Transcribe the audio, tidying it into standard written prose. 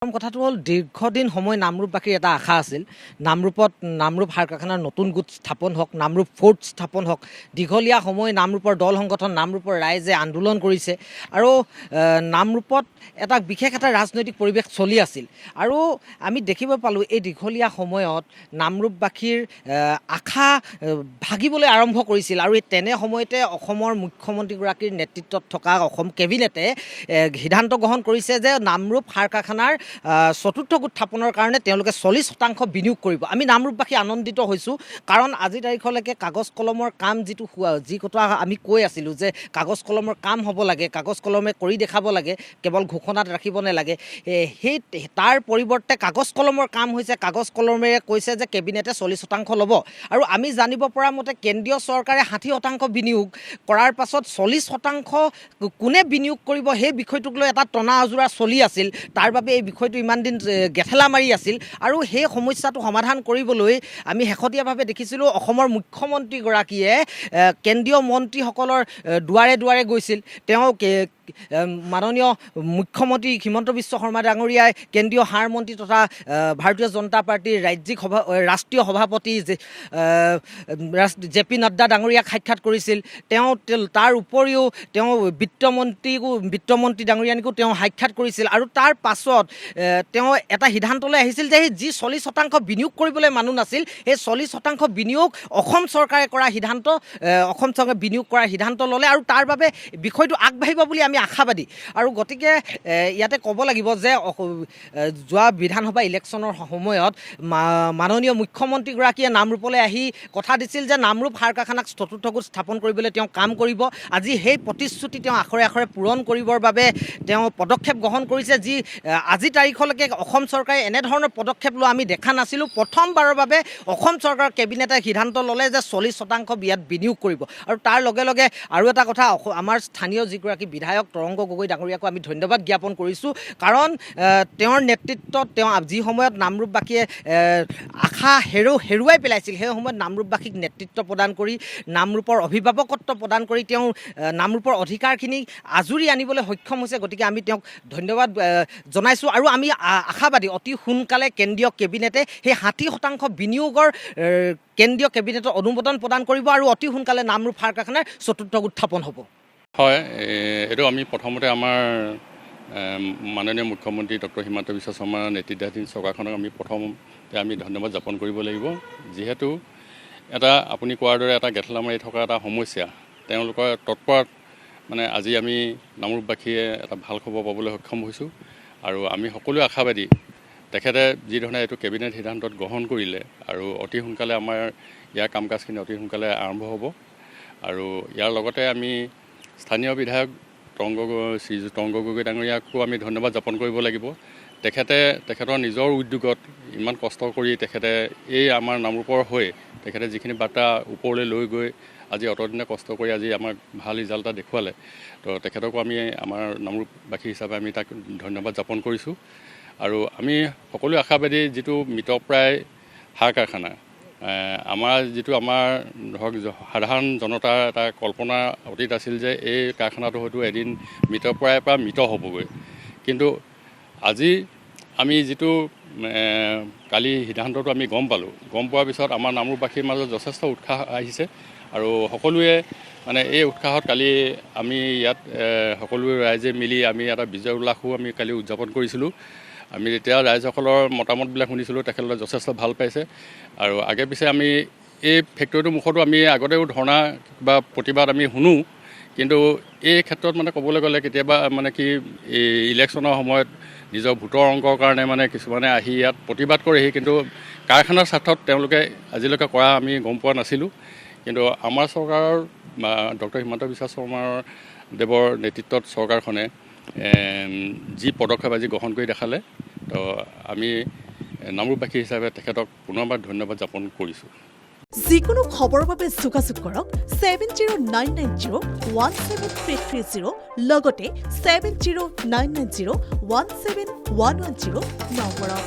প্ৰথম কথাটো হ'ল দীৰ্ঘদিন সময় নামৰূপবাসীৰ এটা আশা আছিল নামৰূপ সাৰ কাৰখানাৰ নতুন গোট স্থাপন হওক, নামৰূপ ফ'ৰ্ট স্থাপন হওক। দীঘলীয়া সময় নামৰূপৰ দল সংগঠন, নামৰূপৰ ৰাইজে আন্দোলন কৰিছে আৰু নামৰূপত এটা বিশেষ এটা ৰাজনৈতিক পৰিৱেশ চলি আছিল আৰু আমি দেখিব পালোঁ এই দীঘলীয়া সময়ত নামৰূপবাসীৰ আশা ভাগিবলৈ আৰম্ভ কৰিছিল আৰু তেনে সময়তে অসমৰ মুখ্যমন্ত্ৰীগৰাকীৰ নেতৃত্বত থকা অসম কেবিনেটে সিদ্ধান্ত গ্ৰহণ কৰিছে যে নামৰূপ সাৰ কাৰখানাৰ চতুৰ্থ গোট স্থাপনৰ কাৰণে তেওঁলোকে 40% বিনিয়োগ কৰিব। আমি নামৰূপবাসী আনন্দিত হৈছোঁ, কাৰণ আজিৰ তাৰিখলৈকে কাগজ কলমৰ কাম যি কথা আমি কৈ আছিলোঁ যে কাগজ কলমৰ কাম হ'ব লাগে, কাগজ কলমে কৰি দেখাব লাগে, কেৱল ঘোষণাত ৰাখিব নালাগে। সেই তাৰ পৰিৱৰ্তে কাগজ কলমৰ কাম হৈছে, কাগজ কলমেৰে কৈছে যে কেবিনেটে 40% ল'ব আৰু আমি জানিব পৰা মতে কেন্দ্ৰীয় চৰকাৰে 60% বিনিয়োগ কৰাৰ পাছত 40% কোনে বিনিয়োগ কৰিব সেই বিষয়টোক লৈ এটা টনা আজোৰা চলি আছিল। তাৰ বাবে এই বিষয়টো ইমান দিন গেথেলা মাৰি আছিল আৰু সেই সমস্যাটো সমাধান কৰিবলৈ আমি শেহতীয়াভাৱে দেখিছিলোঁ অসমৰ মুখ্যমন্ত্ৰীগৰাকীয়ে কেন্দ্ৰীয় মন্ত্ৰীসকলৰ দুৱাৰে দুৱাৰে গৈছিল। তেওঁ মাননীয় মুখ্যমন্ত্ৰী হিমন্ত বিশ্ব শৰ্মা ডাঙৰীয়াই কেন্দ্ৰীয় সাৰ মন্ত্ৰী তথা ভাৰতীয় জনতা পাৰ্টীৰ ৰাষ্ট্ৰীয় সভাপতি জে পি নাড্ডা ডাঙৰীয়াক সাক্ষাৎ কৰিছিল। তাৰ উপৰিও তেওঁ বিত্তমন্ত্ৰী ডাঙৰীয়ানীকো তেওঁ সাক্ষাৎ কৰিছিল আৰু তাৰ পাছত তেওঁ এটা সিদ্ধান্তলৈ আহিছিল যে যি 40% বিনিয়োগ কৰিবলৈ মানুহ নাছিল, সেই 40% বিনিয়োগ অসম চৰকাৰে কৰা সিদ্ধান্ত, অসম চৰকাৰে বিনিয়োগ কৰাৰ সিদ্ধান্ত ল'লে আৰু তাৰ বাবে বিষয়টো আগবাঢ়িব বুলি আমি আশাবাদী। আৰু গতিকে ইয়াতে ক'ব লাগিব যে যোৱা বিধানসভা ইলেকশ্যনৰ সময়ত মাননীয় মুখ্যমন্ত্ৰীগৰাকীয়ে নামৰূপলৈ আহি কথা দিছিল যে নামৰূপ সাৰ কাৰখানাক চতুৰ্থ গোট স্থাপন কৰিবলৈ তেওঁ কাম কৰিব। আজি সেই প্ৰতিশ্ৰুতি তেওঁ আখৰে আখৰে পূৰণ কৰিবৰ বাবে তেওঁ পদক্ষেপ গ্ৰহণ কৰিছে, যি আজি তাৰিখলৈকে অসম চৰকাৰে এনেধৰণৰ পদক্ষেপ লোৱা আমি দেখা নাছিলোঁ। প্ৰথমবাৰৰ বাবে অসম চৰকাৰৰ কেবিনেটে সিদ্ধান্ত ল'লে যে 40% ইয়াত বিনিয়োগ কৰিব। আৰু তাৰ লগে লগে আৰু এটা কথা, আমাৰ স্থানীয় যিগৰাকী বিধায়ক তৰংগ গগৈ ডাঙৰীয়াকো আমি ধন্যবাদ জ্ঞাপন কৰিছোঁ, কাৰণ তেওঁৰ নেতৃত্বত যি সময়ত নামৰূপবাসীয়ে আশা হেৰুৱাই পেলাইছিল, সেই সময়ত নামৰূপবাসীক নেতৃত্ব প্ৰদান কৰি, নামৰূপৰ অভিভাৱকত্ব প্ৰদান কৰি তেওঁ নামৰূপৰ অধিকাৰখিনি আজুৰি আনিবলৈ সক্ষম হৈছে। গতিকে আমি তেওঁক ধন্যবাদ জনাইছোঁ আৰু আমি আশাবাদী অতি সোনকালে কেন্দ্ৰীয় কেবিনেটে সেই 60% বিনিয়োগৰ কেন্দ্ৰীয় কেবিনেটৰ অনুমোদন প্ৰদান কৰিব আৰু অতি সোনকালে নামৰূপ সাৰ কাৰখানাৰ চতুৰ্থ গোট স্থাপন হ'ব। হয়, এইটো আমি প্ৰথমতে আমাৰ মাননীয় মুখ্যমন্ত্ৰী ডক্টৰ হিমন্ত বিশ্ব শৰ্মাৰ নেতৃত্বাধীন চৰকাৰখনক আমি ধন্যবাদ জ্ঞাপন কৰিব লাগিব, যিহেতু আপুনি কোৱাৰ দৰে এটা গেথেলা মাৰি থকা এটা সমস্যা তেওঁলোকৰ তৎপৰত আজি আমি নামৰূপবাসীয়ে এটা ভাল খবৰ পাবলৈ সক্ষম হৈছোঁ আৰু আমি সকলোৱে আশাবাদী তেখেতে যিধৰণে এইটো কেবিনেট সিদ্ধান্তত গ্ৰহণ কৰিলে আৰু অতি সোনকালে আমাৰ ইয়াৰ কাম কাজখিনি অতি সোনকালে আৰম্ভ হ'ব। আৰু ইয়াৰ লগতে আমি স্থানীয় বিধায়ক শ্ৰীযুত তৰংগ গগৈ ডাঙৰীয়াকো আমি ধন্যবাদ জ্ঞাপন কৰিব লাগিব। তেখেতৰ নিজৰ উদ্যোগত ইমান কষ্ট কৰি তেখেতে এই আমাৰ নামৰূপৰ হৈ তেখেতে যিখিনি বাৰ্তা ওপৰলৈ লৈ গৈ আজি অতদিনে কষ্ট কৰি আজি আমাক ভাল ৰিজাল্ট এটা দেখুৱালে। তো তেখেতকো আমি আমাৰ নামৰূপবাসী হিচাপে আমি তাক ধন্যবাদ জ্ঞাপন কৰিছোঁ। আৰু আমি সকলোৱে আশাবাদী, যিটো মৃতপ্ৰায় সাৰ কাৰখানা, আমাৰ ধৰক সাধাৰণ জনতাৰ এটা কল্পনা অতীত আছিল যে এই কাৰখানাটো হয়তো এদিন মৃতপ্ৰায়ৰ পৰা মৃত হ'বগৈ, কিন্তু আজি আমি যিটো কালি সিদ্ধান্তটো আমি গম পোৱাৰ পিছত আমাৰ নামৰূপবাসীৰ মাজত যথেষ্ট উৎসাহ আহিছে আৰু সকলোৱে এই উৎসাহত কালি আমি ইয়াত সকলোৱে ৰাইজে মিলি আমি এটা বিজয় উল্লাসো আমি কালি উদযাপন কৰিছিলোঁ। আমি যেতিয়া ৰাইজসকলৰ মতামতবিলাক শুনিছিলোঁ, তেখেতলোকে যথেষ্ট ভাল পাইছে আৰু আগে পিছে আমি এই ফেক্টৰীটোৰ মুখতো আমি আগতেও ধৰ্ণা বা প্ৰতিবাদ আমি শুনো, কিন্তু এই ক্ষেত্ৰত ক'বলৈ গ'লে কেতিয়াবা এই ইলেকশ্যনৰ সময়ত নিজৰ ভোটৰ অংকৰ কাৰণে কিছুমানে আহি ইয়াত প্ৰতিবাদ কৰেহি, কিন্তু কাৰখানাৰ স্বাৰ্থত তেওঁলোকে আজিলৈকে কৰা আমি গম পোৱা নাছিলোঁ। কিন্তু আমাৰ চৰকাৰৰ ডক্টৰ হিমন্ত বিশ্ব শৰ্মা দেৱৰ নেতৃত্বত চৰকাৰখনে যি পদক্ষেপ আজি গ্ৰহণ কৰি দেখালে, তো আমি নামৰূপবাসী হিচাপে তেখেতক পুনৰবাৰ ধন্যবাদ জ্ঞাপন কৰিছোঁ। যিকোনো খবৰৰ বাবে যোগাযোগ কৰক 7099017330 লগতে 7099017110 নম্বৰত।